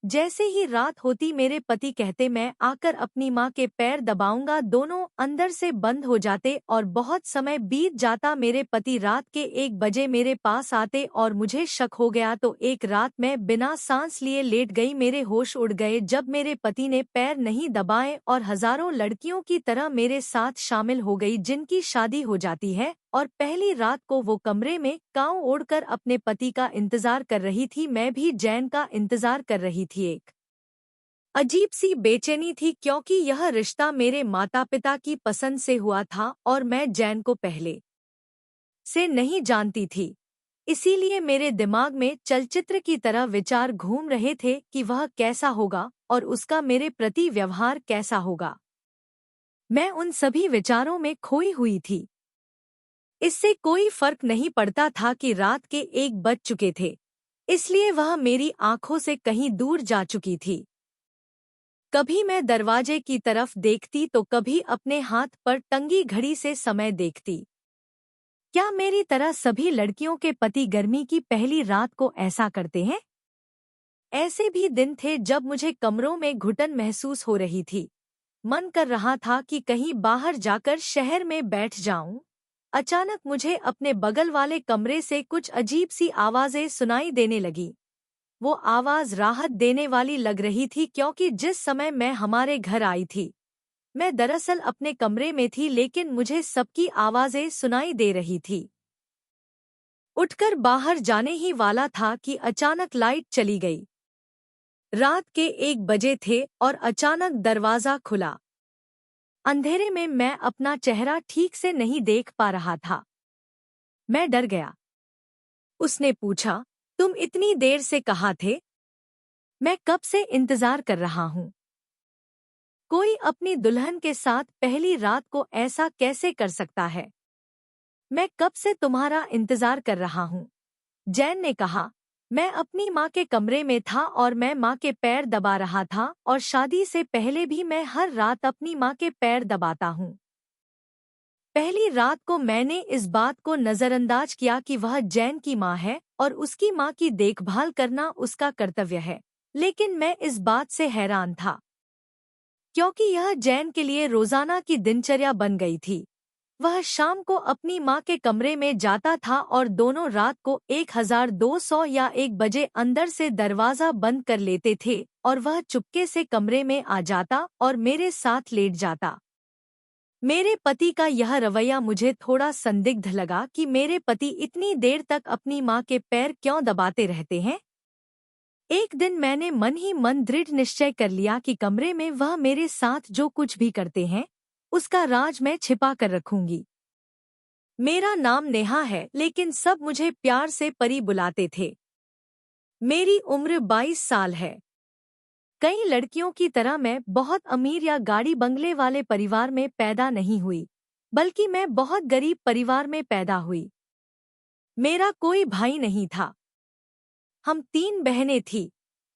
जैसे ही रात होती मेरे पति कहते मैं आकर अपनी माँ के पैर दबाऊंगा, दोनों अंदर से बंद हो जाते और बहुत समय बीत जाता। मेरे पति रात के 1 बजे मेरे पास आते और मुझे शक हो गया तो एक रात मैं बिना सांस लिए लेट गई। मेरे होश उड़ गए जब मेरे पति ने पैर नहीं दबाए और हजारों लड़कियों की तरह मेरे साथ शामिल हो गई जिनकी शादी हो जाती है। और पहली रात को वो कमरे में कांव ओढ़कर अपने पति का इंतजार कर रही थी। मैं भी जैन का इंतजार कर रही थी। एक अजीब सी बेचैनी थी क्योंकि यह रिश्ता मेरे माता पिता की पसंद से हुआ था और मैं जैन को पहले से नहीं जानती थी। इसीलिए मेरे दिमाग में चलचित्र की तरह विचार घूम रहे थे कि वह कैसा होगा और उसका मेरे प्रति व्यवहार कैसा होगा। मैं उन सभी विचारों में खोई हुई थी। इससे कोई फर्क नहीं पड़ता था कि रात के 1 बज चुके थे, इसलिए वह मेरी आंखों से कहीं दूर जा चुकी थी। कभी मैं दरवाजे की तरफ देखती तो कभी अपने हाथ पर टंगी घड़ी से समय देखती। क्या मेरी तरह सभी लड़कियों के पति गर्मी की पहली रात को ऐसा करते हैं? ऐसे भी दिन थे जब मुझे कमरों में घुटन महसूस हो रही थी। मन कर रहा था कि कहीं बाहर जाकर शहर में बैठ जाऊं। अचानक मुझे अपने बगल वाले कमरे से कुछ अजीब सी आवाजें सुनाई देने लगी। वो आवाज राहत देने वाली लग रही थी क्योंकि जिस समय मैं हमारे घर आई थी मैं दरअसल अपने कमरे में थी, लेकिन मुझे सबकी आवाजें सुनाई दे रही थी। उठकर बाहर जाने ही वाला था कि अचानक लाइट चली गई। रात के 1 बजे थे और अचानक दरवाजा खुला। अंधेरे में मैं अपना चेहरा ठीक से नहीं देख पा रहा था। मैं डर गया। उसने पूछा, तुम इतनी देर से कहाँ थे? मैं कब से इंतजार कर रहा हूँ। कोई अपनी दुल्हन के साथ पहली रात को ऐसा कैसे कर सकता है? मैं कब से तुम्हारा इंतजार कर रहा हूँ। जैन ने कहा, मैं अपनी माँ के कमरे में था और मैं माँ के पैर दबा रहा था और शादी से पहले भी मैं हर रात अपनी माँ के पैर दबाता हूँ। पहली रात को मैंने इस बात को नजरअंदाज किया कि वह जैन की माँ है और उसकी माँ की देखभाल करना उसका कर्तव्य है, लेकिन मैं इस बात से हैरान था क्योंकि यह जैन के लिए रोजाना की दिनचर्या बन गई थी। वह शाम को अपनी माँ के कमरे में जाता था और दोनों रात को 1200 या 1 बजे अंदर से दरवाजा बंद कर लेते थे और वह चुपके से कमरे में आ जाता और मेरे साथ लेट जाता। मेरे पति का यह रवैया मुझे थोड़ा संदिग्ध लगा कि मेरे पति इतनी देर तक अपनी माँ के पैर क्यों दबाते रहते हैं। एक दिन मैंने मन ही मन दृढ़ निश्चय कर लिया कि कमरे में वह मेरे साथ जो कुछ भी करते हैं उसका राज मैं छिपा कर रखूंगी। मेरा नाम नेहा है, लेकिन सब मुझे प्यार से परी बुलाते थे। मेरी उम्र 22 साल है। कई लड़कियों की तरह मैं बहुत अमीर या गाड़ी बंगले वाले परिवार में पैदा नहीं हुई, बल्कि मैं बहुत गरीब परिवार में पैदा हुई। मेरा कोई भाई नहीं था। हम 3 बहनें थीं।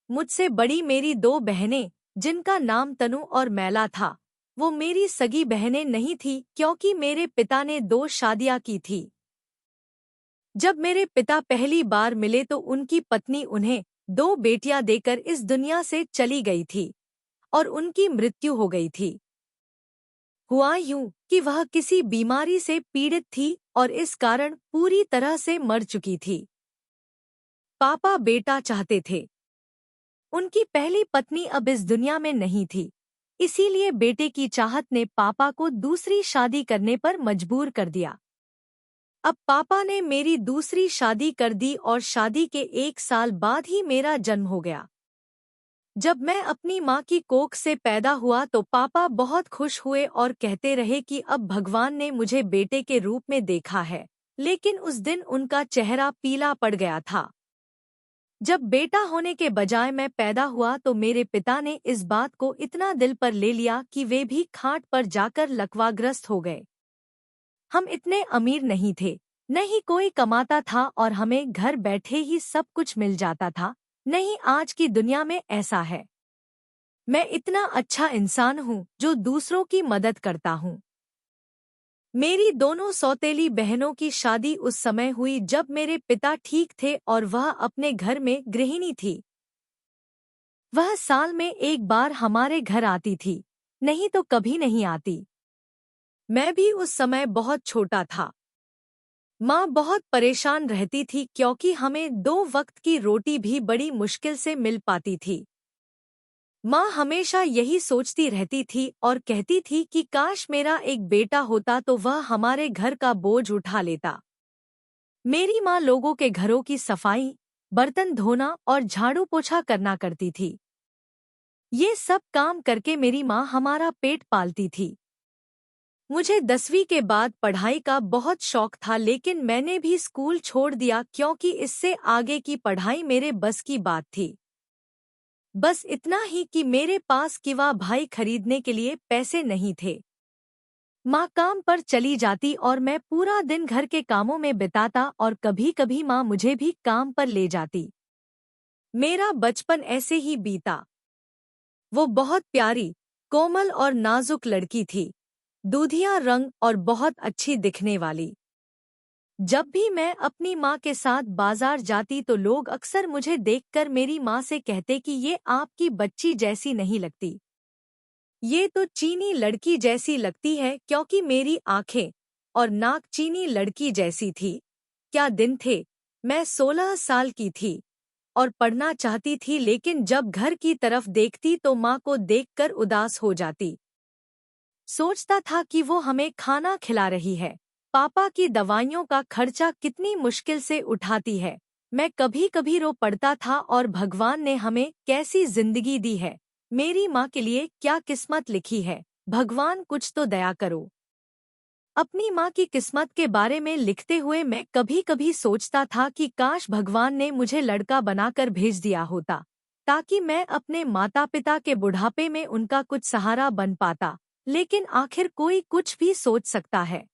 मुझसे बड़ी मेरी 2 बहनें, जिनका नाम तनु और मैला था। वो मेरी सगी बहनें नहीं थी क्योंकि मेरे पिता ने 2 शादियां की थी। जब मेरे पिता पहली बार मिले तो उनकी पत्नी उन्हें 2 बेटियां देकर इस दुनिया से चली गई थी और उनकी मृत्यु हो गई थी। हुआ यूं कि वह किसी बीमारी से पीड़ित थी और इस कारण पूरी तरह से मर चुकी थी। पापा बेटा चाहते थे। उनकी पहली पत्नी अब इस दुनिया में नहीं थी, इसीलिए बेटे की चाहत ने पापा को दूसरी शादी करने पर मजबूर कर दिया। अब पापा ने मेरी दूसरी शादी कर दी और शादी के 1 साल बाद ही मेरा जन्म हो गया। जब मैं अपनी माँ की कोख से पैदा हुआ तो पापा बहुत खुश हुए और कहते रहे कि अब भगवान ने मुझे बेटे के रूप में देखा है, लेकिन उस दिन उनका चेहरा पीला पड़ गया था। जब बेटा होने के बजाय मैं पैदा हुआ तो मेरे पिता ने इस बात को इतना दिल पर ले लिया कि वे भी खाट पर जाकर लकवाग्रस्त हो गए। हम इतने अमीर नहीं थे, न ही कोई कमाता था और हमें घर बैठे ही सब कुछ मिल जाता था। नहीं, आज की दुनिया में ऐसा है। मैं इतना अच्छा इंसान हूँ जो दूसरों की मदद करता हूँ। मेरी दोनों सौतेली बहनों की शादी उस समय हुई जब मेरे पिता ठीक थे और वह अपने घर में गृहिणी थी। वह साल में एक बार हमारे घर आती थी, नहीं तो कभी नहीं आती। मैं भी उस समय बहुत छोटा था। माँ बहुत परेशान रहती थी क्योंकि हमें 2 वक्त की रोटी भी बड़ी मुश्किल से मिल पाती थी। माँ हमेशा यही सोचती रहती थी और कहती थी कि काश मेरा एक बेटा होता तो वह हमारे घर का बोझ उठा लेता। मेरी माँ लोगों के घरों की सफाई, बर्तन धोना और झाड़ू पोछा करना करती थी। ये सब काम करके मेरी माँ हमारा पेट पालती थी। मुझे 10वीं के बाद पढ़ाई का बहुत शौक था, लेकिन मैंने भी स्कूल छोड़ दिया क्योंकि इससे आगे की पढ़ाई मेरे बस की बात थी। बस इतना ही कि मेरे पास किवा भाई खरीदने के लिए पैसे नहीं थे। माँ काम पर चली जाती और मैं पूरा दिन घर के कामों में बिताता और कभी-कभी माँ मुझे भी काम पर ले जाती। मेरा बचपन ऐसे ही बीता। वो बहुत प्यारी, कोमल और नाजुक लड़की थी, दूधिया रंग और बहुत अच्छी दिखने वाली। जब भी मैं अपनी माँ के साथ बाजार जाती तो लोग अक्सर मुझे देखकर मेरी माँ से कहते कि ये आपकी बच्ची जैसी नहीं लगती, ये तो चीनी लड़की जैसी लगती है, क्योंकि मेरी आंखें और नाक चीनी लड़की जैसी थी। क्या दिन थे! मैं 16 साल की थी और पढ़ना चाहती थी, लेकिन जब घर की तरफ देखती तो माँ को देखकर उदास हो जाती। सोचता था कि वो हमें खाना खिला रही है, पापा की दवाइयों का खर्चा कितनी मुश्किल से उठाती है। मैं कभी-कभी रो पड़ता था और भगवान ने हमें कैसी जिंदगी दी है, मेरी माँ के लिए क्या किस्मत लिखी है, भगवान कुछ तो दया करो। अपनी माँ की किस्मत के बारे में लिखते हुए मैं कभी-कभी सोचता था कि काश भगवान ने मुझे लड़का बनाकर भेज दिया होता, ताकि मैं अपने माता-पिता के बुढ़ापे में उनका कुछ सहारा बन पाता। लेकिन आखिर कोई कुछ भी सोच सकता है।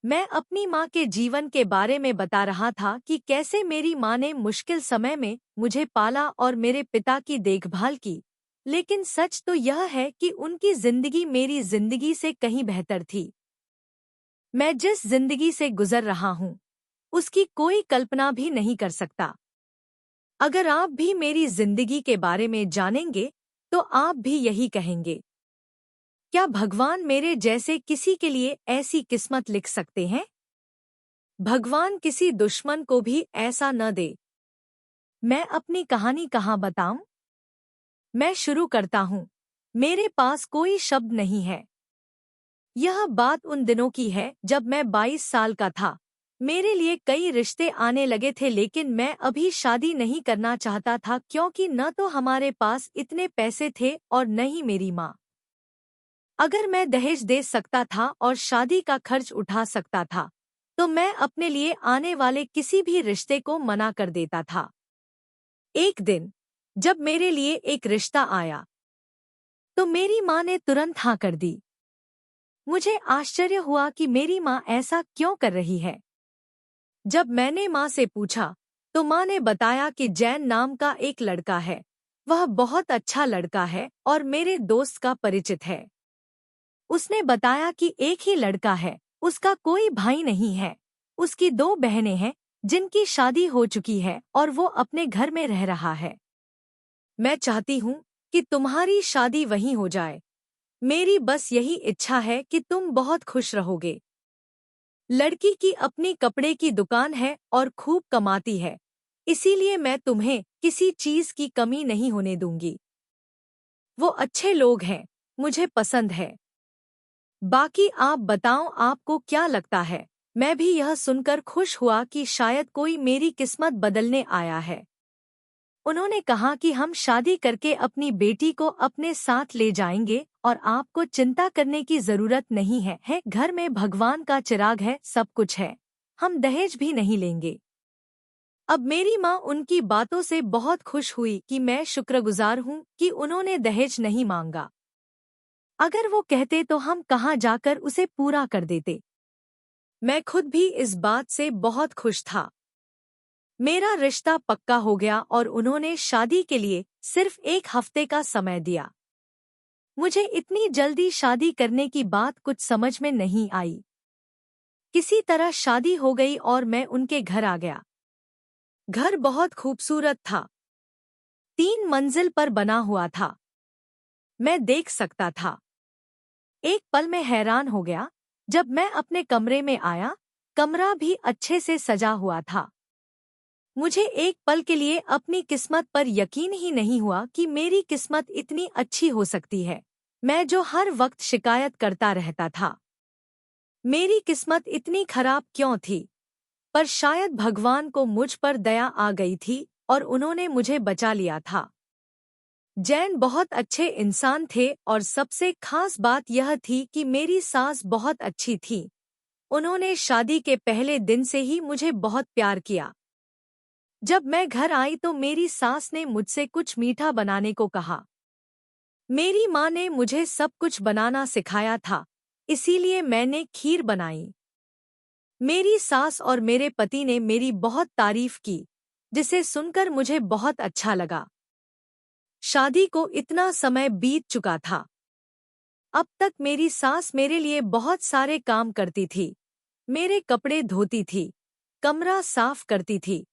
मैं अपनी माँ के जीवन के बारे में बता रहा था कि कैसे मेरी माँ ने मुश्किल समय में मुझे पाला और मेरे पिता की देखभाल की। लेकिन सच तो यह है कि उनकी जिंदगी मेरी जिंदगी से कहीं बेहतर थी। मैं जिस जिंदगी से गुजर रहा हूँ, उसकी कोई कल्पना भी नहीं कर सकता। अगर आप भी मेरी जिंदगी के बारे में जानेंगे, तो आप भी यही कहेंगे, क्या भगवान मेरे जैसे किसी के लिए ऐसी किस्मत लिख सकते हैं? भगवान किसी दुश्मन को भी ऐसा न दे। मैं अपनी कहानी कहाँ बताऊं? मैं शुरू करता हूँ। मेरे पास कोई शब्द नहीं है। यह बात उन दिनों की है जब मैं 22 साल का था। मेरे लिए कई रिश्ते आने लगे थे, लेकिन मैं अभी शादी नहीं करना चाहता था क्योंकि न तो हमारे पास इतने पैसे थे और न ही मेरी माँ। अगर मैं दहेज दे सकता था और शादी का खर्च उठा सकता था, तो मैं अपने लिए आने वाले किसी भी रिश्ते को मना कर देता था। एक दिन जब मेरे लिए एक रिश्ता आया, तो मेरी माँ ने तुरंत हाँ कर दी। मुझे आश्चर्य हुआ कि मेरी माँ ऐसा क्यों कर रही है। जब मैंने माँ से पूछा, तो माँ ने बताया कि जैन नाम का एक लड़का है। वह बहुत अच्छा लड़का है और मेरे दोस्त का परिचित है। उसने बताया कि एक ही लड़का है, उसका कोई भाई नहीं है। उसकी 2 बहनें हैं जिनकी शादी हो चुकी है और वो अपने घर में रह रहा है। मैं चाहती हूँ कि तुम्हारी शादी वहीं हो जाए। मेरी बस यही इच्छा है कि तुम बहुत खुश रहोगे। लड़की की अपनी कपड़े की दुकान है और खूब कमाती है, इसीलिए मैं तुम्हें किसी चीज की कमी नहीं होने दूंगी। वो अच्छे लोग हैं, मुझे पसंद है। बाकी आप बताओ, आपको क्या लगता है? मैं भी यह सुनकर खुश हुआ कि शायद कोई मेरी किस्मत बदलने आया है। उन्होंने कहा कि हम शादी करके अपनी बेटी को अपने साथ ले जाएंगे और आपको चिंता करने की जरूरत नहीं है। घर में भगवान का चिराग है, सब कुछ है। हम दहेज भी नहीं लेंगे। अब मेरी माँ उनकी बातों से बहुत खुश हुई कि मैं शुक्रगुजार हूँ कि उन्होंने दहेज नहीं मांगा। अगर वो कहते तो हम कहाँ जाकर उसे पूरा कर देते। मैं खुद भी इस बात से बहुत खुश था। मेरा रिश्ता पक्का हो गया और उन्होंने शादी के लिए सिर्फ 1 हफ्ते का समय दिया। मुझे इतनी जल्दी शादी करने की बात कुछ समझ में नहीं आई। किसी तरह शादी हो गई और मैं उनके घर आ गया। घर बहुत खूबसूरत था। 3 मंजिल पर बना हुआ था। मैं देख सकता था। एक पल में हैरान हो गया जब मैं अपने कमरे में आया। कमरा भी अच्छे से सजा हुआ था। मुझे एक पल के लिए अपनी किस्मत पर यकीन ही नहीं हुआ कि मेरी किस्मत इतनी अच्छी हो सकती है। मैं जो हर वक्त शिकायत करता रहता था, मेरी किस्मत इतनी खराब क्यों थी? पर शायद भगवान को मुझ पर दया आ गई थी और उन्होंने मुझे बचा लिया था। जैन बहुत अच्छे इंसान थे और सबसे खास बात यह थी कि मेरी सास बहुत अच्छी थी। उन्होंने शादी के पहले दिन से ही मुझे बहुत प्यार किया। जब मैं घर आई तो मेरी सास ने मुझसे कुछ मीठा बनाने को कहा। मेरी माँ ने मुझे सब कुछ बनाना सिखाया था, इसीलिए मैंने खीर बनाई। मेरी सास और मेरे पति ने मेरी बहुत तारीफ की, जिसे सुनकर मुझे बहुत अच्छा लगा। शादी को इतना समय बीत चुका था। अब तक मेरी सास मेरे लिए बहुत सारे काम करती थी। मेरे कपड़े धोती थी, कमरा साफ करती थी,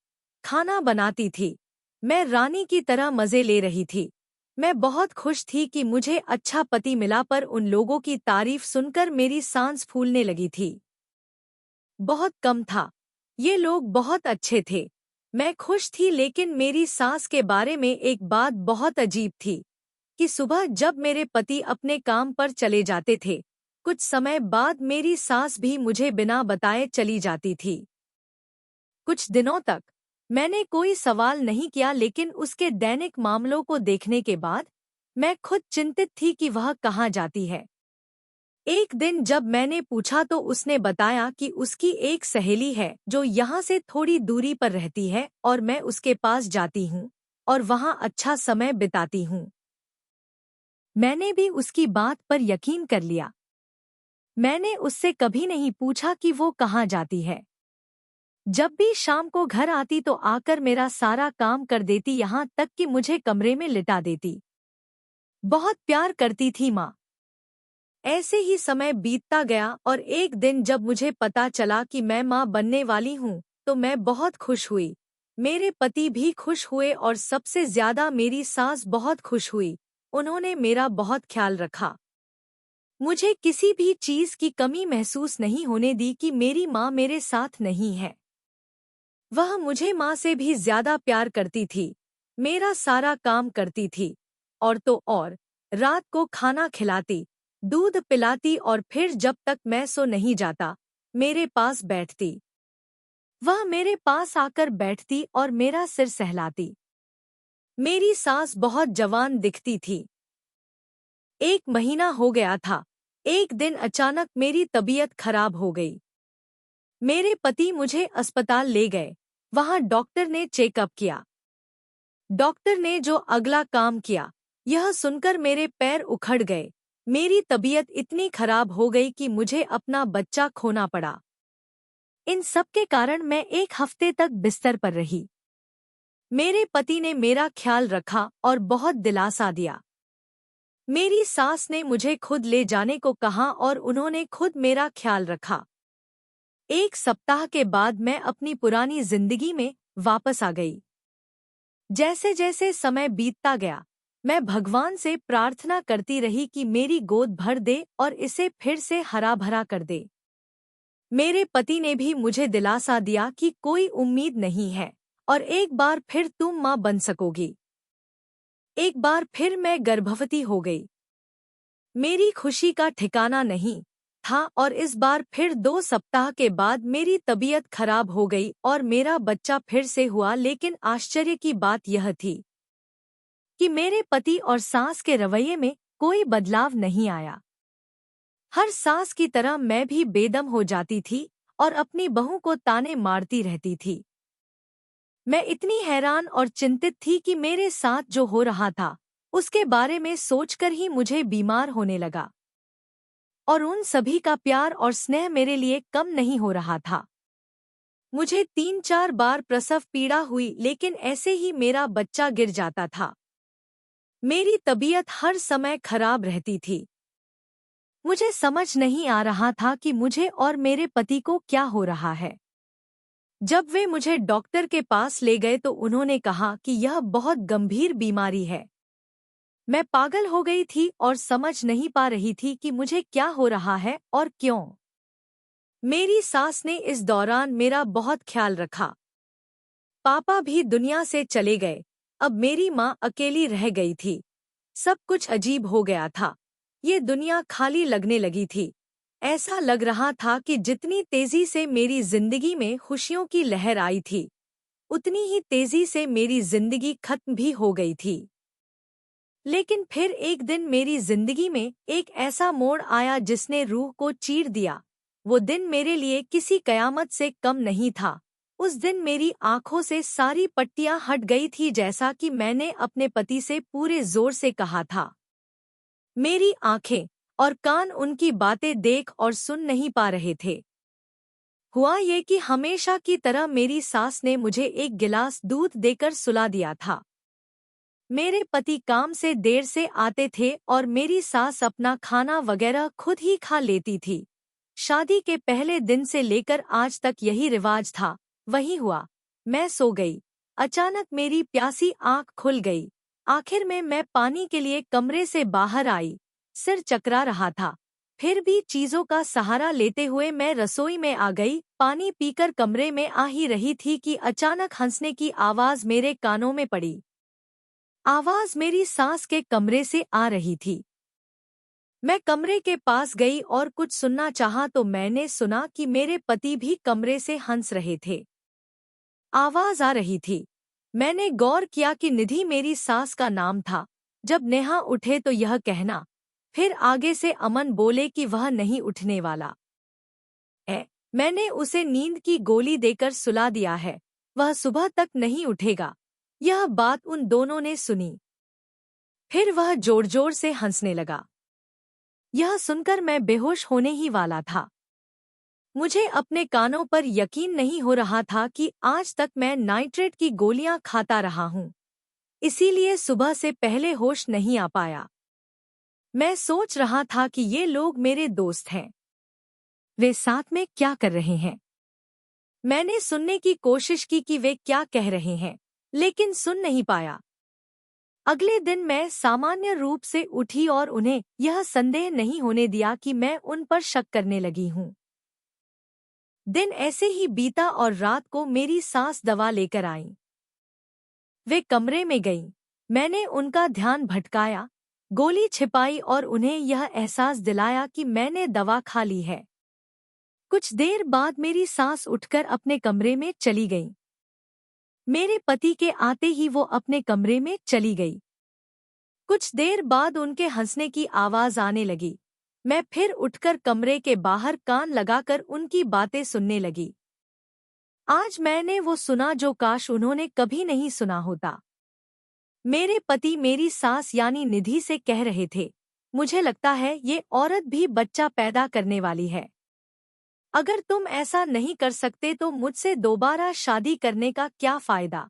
खाना बनाती थी। मैं रानी की तरह मजे ले रही थी। मैं बहुत खुश थी कि मुझे अच्छा पति मिला, पर उन लोगों की तारीफ सुनकर मेरी सांस फूलने लगी थी। बहुत कम था। ये लोग बहुत अच्छे थे। मैं खुश थी, लेकिन मेरी सास के बारे में एक बात बहुत अजीब थी कि सुबह जब मेरे पति अपने काम पर चले जाते थे, कुछ समय बाद मेरी सास भी मुझे बिना बताए चली जाती थी। कुछ दिनों तक मैंने कोई सवाल नहीं किया, लेकिन उसके दैनिक मामलों को देखने के बाद मैं खुद चिंतित थी कि वह कहाँ जाती है। एक दिन जब मैंने पूछा तो उसने बताया कि उसकी एक सहेली है जो यहाँ से थोड़ी दूरी पर रहती है और मैं उसके पास जाती हूँ और वहाँ अच्छा समय बिताती हूँ। मैंने भी उसकी बात पर यकीन कर लिया। मैंने उससे कभी नहीं पूछा कि वो कहाँ जाती है। जब भी शाम को घर आती तो आकर मेरा सारा काम कर देती, यहाँ तक कि मुझे कमरे में लिटा देती। बहुत प्यार करती थी माँ। ऐसे ही समय बीतता गया और एक दिन जब मुझे पता चला कि मैं माँ बनने वाली हूँ तो मैं बहुत खुश हुई। मेरे पति भी खुश हुए और सबसे ज्यादा मेरी सास बहुत खुश हुई। उन्होंने मेरा बहुत ख्याल रखा। मुझे किसी भी चीज की कमी महसूस नहीं होने दी कि मेरी माँ मेरे साथ नहीं है। वह मुझे माँ से भी ज्यादा प्यार करती थी, मेरा सारा काम करती थी और तो और रात को खाना खिलाती, दूध पिलाती और फिर जब तक मैं सो नहीं जाता मेरे पास बैठती। वह मेरे पास आकर बैठती और मेरा सिर सहलाती। मेरी सास बहुत जवान दिखती थी। 1 महीना हो गया था। एक दिन अचानक मेरी तबीयत खराब हो गई। मेरे पति मुझे अस्पताल ले गए। वहां डॉक्टर ने चेकअप किया। डॉक्टर ने जो अगला काम किया, यह सुनकर मेरे पैर उखड़ गए। मेरी तबीयत इतनी खराब हो गई कि मुझे अपना बच्चा खोना पड़ा। इन सब के कारण मैं 1 हफ्ते तक बिस्तर पर रही। मेरे पति ने मेरा ख्याल रखा और बहुत दिलासा दिया। मेरी सास ने मुझे खुद ले जाने को कहा और उन्होंने खुद मेरा ख्याल रखा। 1 सप्ताह के बाद मैं अपनी पुरानी जिंदगी में वापस आ गई। जैसे जैसे समय बीतता गया, मैं भगवान से प्रार्थना करती रही कि मेरी गोद भर दे और इसे फिर से हरा भरा कर दे। मेरे पति ने भी मुझे दिलासा दिया कि कोई उम्मीद नहीं है और एक बार फिर तुम माँ बन सकोगी। एक बार फिर मैं गर्भवती हो गई। मेरी खुशी का ठिकाना नहीं था और इस बार फिर 2 सप्ताह के बाद मेरी तबीयत खराब हो गई और मेरा बच्चा फिर से हुआ। लेकिन आश्चर्य की बात यह थी कि मेरे पति और सास के रवैये में कोई बदलाव नहीं आया। हर सास की तरह मैं भी बेदम हो जाती थी और अपनी बहू को ताने मारती रहती थी। मैं इतनी हैरान और चिंतित थी कि मेरे साथ जो हो रहा था उसके बारे में सोचकर ही मुझे बीमार होने लगा और उन सभी का प्यार और स्नेह मेरे लिए कम नहीं हो रहा था। मुझे 3-4 बार प्रसव पीड़ा हुई, लेकिन ऐसे ही मेरा बच्चा गिर जाता था। मेरी तबीयत हर समय खराब रहती थी। मुझे समझ नहीं आ रहा था कि मुझे और मेरे पति को क्या हो रहा है। जब वे मुझे डॉक्टर के पास ले गए तो उन्होंने कहा कि यह बहुत गंभीर बीमारी है। मैं पागल हो गई थी और समझ नहीं पा रही थी कि मुझे क्या हो रहा है और क्यों। मेरी सास ने इस दौरान मेरा बहुत ख्याल रखा। पापा भी दुनिया से चले गए। अब मेरी माँ अकेली रह गई थी। सब कुछ अजीब हो गया था। ये दुनिया खाली लगने लगी थी। ऐसा लग रहा था कि जितनी तेजी से मेरी जिंदगी में खुशियों की लहर आई थी, उतनी ही तेजी से मेरी जिंदगी खत्म भी हो गई थी। लेकिन फिर एक दिन मेरी जिंदगी में एक ऐसा मोड़ आया जिसने रूह को चीर दिया। वो दिन मेरे लिए किसी कयामत से कम नहीं था। उस दिन मेरी आंखों से सारी पट्टियां हट गई थी, जैसा कि मैंने अपने पति से पूरे जोर से कहा था। मेरी आंखें और कान उनकी बातें देख और सुन नहीं पा रहे थे। हुआ ये कि हमेशा की तरह मेरी सास ने मुझे एक गिलास दूध देकर सुला दिया था। मेरे पति काम से देर से आते थे और मेरी सास अपना खाना वगैरह खुद ही खा लेती थी। शादी के पहले दिन से लेकर आज तक यही रिवाज था। वही हुआ। मैं सो गई। अचानक मेरी प्यासी आंख खुल गई। आखिर में मैं पानी के लिए कमरे से बाहर आई। सिर चकरा रहा था। फिर भी चीजों का सहारा लेते हुए मैं रसोई में आ गई। पानी पीकर कमरे में आ ही रही थी कि अचानक हंसने की आवाज मेरे कानों में पड़ी। आवाज मेरी सास के कमरे से आ रही थी। मैं कमरे के पास गई और कुछ सुनना चाहा तो मैंने सुना कि मेरे पति भी कमरे से हंस रहे थे। आवाज आ रही थी। मैंने गौर किया कि निधि मेरी सास का नाम था। जब नेहा उठे तो यह कहना, फिर आगे से अमन बोले कि वह नहीं उठने वाला। मैंने उसे नींद की गोली देकर सुला दिया है। वह सुबह तक नहीं उठेगा। यह बात उन दोनों ने सुनी। फिर वह जोर जोर से हंसने लगा। यह सुनकर मैं बेहोश होने ही वाला था। मुझे अपने कानों पर यकीन नहीं हो रहा था कि आज तक मैं नाइट्रेट की गोलियां खाता रहा हूं। इसीलिए सुबह से पहले होश नहीं आ पाया। मैं सोच रहा था कि ये लोग मेरे दोस्त हैं। वे साथ में क्या कर रहे हैं? मैंने सुनने की कोशिश की कि वे क्या कह रहे हैं, लेकिन सुन नहीं पाया। अगले दिन मैं सामान्य रूप से उठी और उन्हें यह संदेह नहीं होने दिया कि मैं उन पर शक करने लगी हूँ। दिन ऐसे ही बीता और रात को मेरी सास दवा लेकर आईं। वे कमरे में गईं। मैंने उनका ध्यान भटकाया, गोली छिपाई और उन्हें यह एहसास दिलाया कि मैंने दवा खा ली है। कुछ देर बाद मेरी सास उठकर अपने कमरे में चली गई। मेरे पति के आते ही वो अपने कमरे में चली गई। कुछ देर बाद उनके हंसने की आवाज आने लगी। मैं फिर उठकर कमरे के बाहर कान लगाकर उनकी बातें सुनने लगी। आज मैंने वो सुना जो काश उन्होंने कभी नहीं सुना होता। मेरे पति मेरी सास यानी निधि से कह रहे थे, मुझे लगता है ये औरत भी बच्चा पैदा करने वाली है। अगर तुम ऐसा नहीं कर सकते तो मुझसे दोबारा शादी करने का क्या फायदा?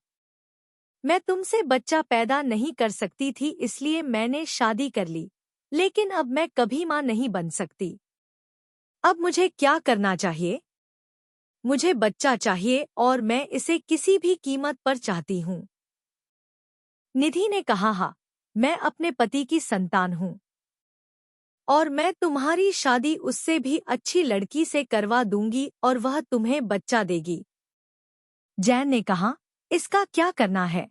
मैं तुमसे बच्चा पैदा नहीं कर सकती थी, इसलिए मैंने शादी कर ली। लेकिन अब मैं कभी माँ नहीं बन सकती। अब मुझे क्या करना चाहिए? मुझे बच्चा चाहिए और मैं इसे किसी भी कीमत पर चाहती हूँ। निधि ने कहा, हाँ, मैं अपने पति की संतान हूँ और मैं तुम्हारी शादी उससे भी अच्छी लड़की से करवा दूंगी और वह तुम्हें बच्चा देगी। जैन ने कहा, इसका क्या करना है?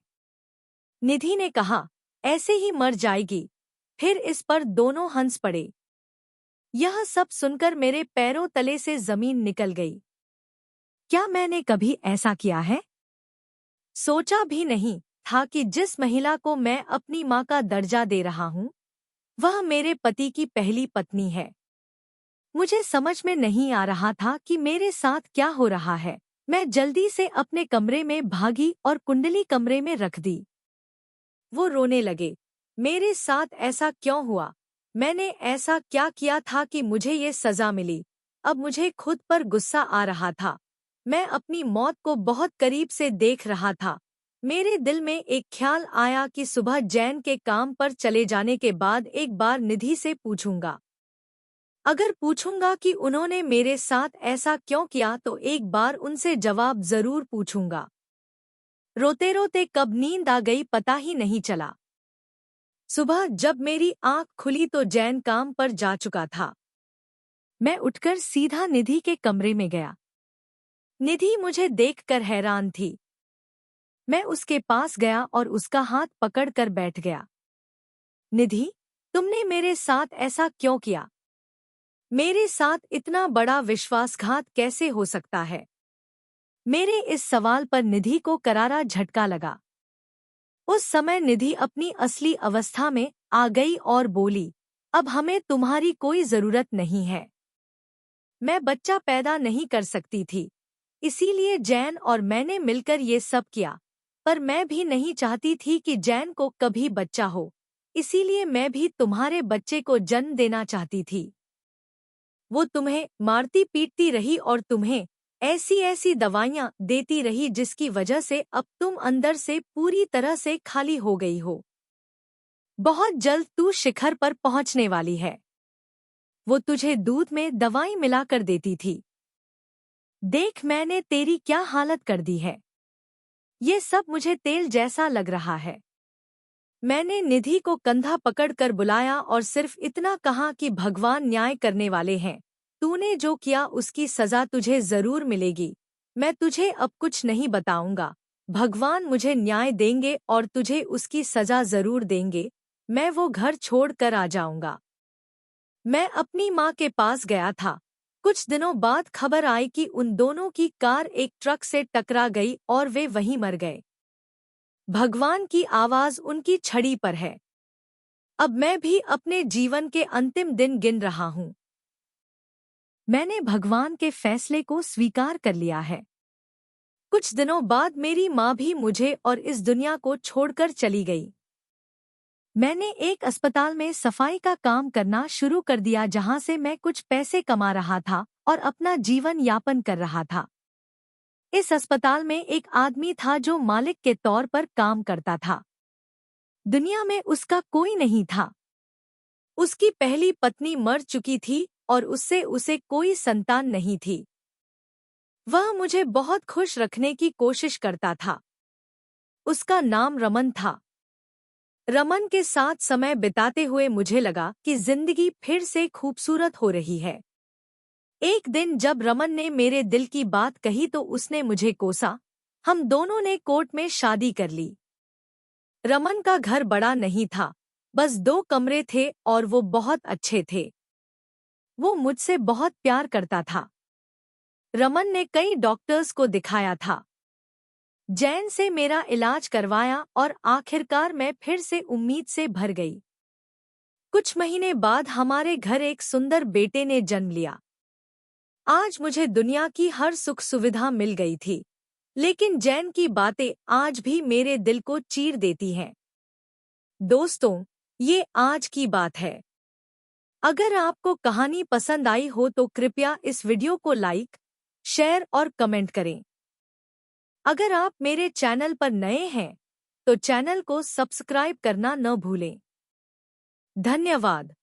निधि ने कहा, ऐसे ही मर जाएगी। फिर इस पर दोनों हंस पड़े। यह सब सुनकर मेरे पैरों तले से जमीन निकल गई। क्या मैंने कभी ऐसा किया है? सोचा भी नहीं था कि जिस महिला को मैं अपनी माँ का दर्जा दे रहा हूँ, वह मेरे पति की पहली पत्नी है। मुझे समझ में नहीं आ रहा था कि मेरे साथ क्या हो रहा है। मैं जल्दी से अपने कमरे में भागी और कुंडली कमरे में रख दी। वो रोने लगे। मेरे साथ ऐसा क्यों हुआ? मैंने ऐसा क्या किया था कि मुझे ये सजा मिली? अब मुझे खुद पर गुस्सा आ रहा था। मैं अपनी मौत को बहुत करीब से देख रहा था। मेरे दिल में एक ख्याल आया कि सुबह जैन के काम पर चले जाने के बाद एक बार निधि से पूछूंगा। अगर पूछूंगा कि उन्होंने मेरे साथ ऐसा क्यों किया तो एक बार उनसे जवाब जरूर पूछूंगा। रोते रोते कब नींद आ गई पता ही नहीं चला। सुबह जब मेरी आंख खुली तो जैन काम पर जा चुका था। मैं उठकर सीधा निधि के कमरे में गया। निधि मुझे देखकर हैरान थी। मैं उसके पास गया और उसका हाथ पकड़कर बैठ गया। निधि, तुमने मेरे साथ ऐसा क्यों किया? मेरे साथ इतना बड़ा विश्वासघात कैसे हो सकता है? मेरे इस सवाल पर निधि को करारा झटका लगा। उस समय निधि अपनी असली अवस्था में आ गई और बोली, अब हमें तुम्हारी कोई जरूरत नहीं है। मैं बच्चा पैदा नहीं कर सकती थी, इसीलिए जैन और मैंने मिलकर ये सब किया। पर मैं भी नहीं चाहती थी कि जैन को कभी बच्चा हो, इसीलिए मैं भी तुम्हारे बच्चे को जन्म देना चाहती थी। वो तुम्हें मारती पीटती रही और तुम्हें ऐसी ऐसी दवाइयां देती रही जिसकी वजह से अब तुम अंदर से पूरी तरह से खाली हो गई हो। बहुत जल्द तू शिखर पर पहुंचने वाली है। वो तुझे दूध में दवाई मिलाकर देती थी। देख मैंने तेरी क्या हालत कर दी है। ये सब मुझे तेल जैसा लग रहा है। मैंने निधि को कंधा पकड़कर बुलाया और सिर्फ इतना कहा कि भगवान न्याय करने वाले हैं। तूने जो किया उसकी सजा तुझे जरूर मिलेगी। मैं तुझे अब कुछ नहीं बताऊंगा। भगवान मुझे न्याय देंगे और तुझे उसकी सजा जरूर देंगे। मैं वो घर छोड़कर आ जाऊंगा। मैं अपनी माँ के पास गया था। कुछ दिनों बाद खबर आई कि उन दोनों की कार एक ट्रक से टकरा गई और वे वहीं मर गए। भगवान की आवाज उनकी छड़ी पर है। अब मैं भी अपने जीवन के अंतिम दिन गिन रहा हूँ। मैंने भगवान के फैसले को स्वीकार कर लिया है। कुछ दिनों बाद मेरी माँ भी मुझे और इस दुनिया को छोड़कर चली गई। मैंने एक अस्पताल में सफाई का काम करना शुरू कर दिया जहाँ से मैं कुछ पैसे कमा रहा था और अपना जीवन यापन कर रहा था। इस अस्पताल में एक आदमी था जो मालिक के तौर पर काम करता था। दुनिया में उसका कोई नहीं था। उसकी पहली पत्नी मर चुकी थी और उससे उसे कोई संतान नहीं थी। वह मुझे बहुत खुश रखने की कोशिश करता था। उसका नाम रमन था। रमन के साथ समय बिताते हुए मुझे लगा कि जिंदगी फिर से खूबसूरत हो रही है। एक दिन जब रमन ने मेरे दिल की बात कही तो उसने मुझे कोसा। हम दोनों ने कोर्ट में शादी कर ली। रमन का घर बड़ा नहीं था, बस 2 कमरे थे और वो बहुत अच्छे थे। वो मुझसे बहुत प्यार करता था। रमन ने कई डॉक्टर्स को दिखाया था। जैन से मेरा इलाज करवाया और आखिरकार मैं फिर से उम्मीद से भर गई। कुछ महीने बाद हमारे घर एक सुंदर बेटे ने जन्म लिया। आज मुझे दुनिया की हर सुख सुविधा मिल गई थी, लेकिन जैन की बातें आज भी मेरे दिल को चीर देती हैं। दोस्तों, ये आज की बात है। अगर आपको कहानी पसंद आई हो तो कृपया इस वीडियो को लाइक, शेयर और कमेंट करें। अगर आप मेरे चैनल पर नए हैं तो चैनल को सब्सक्राइब करना न भूलें। धन्यवाद।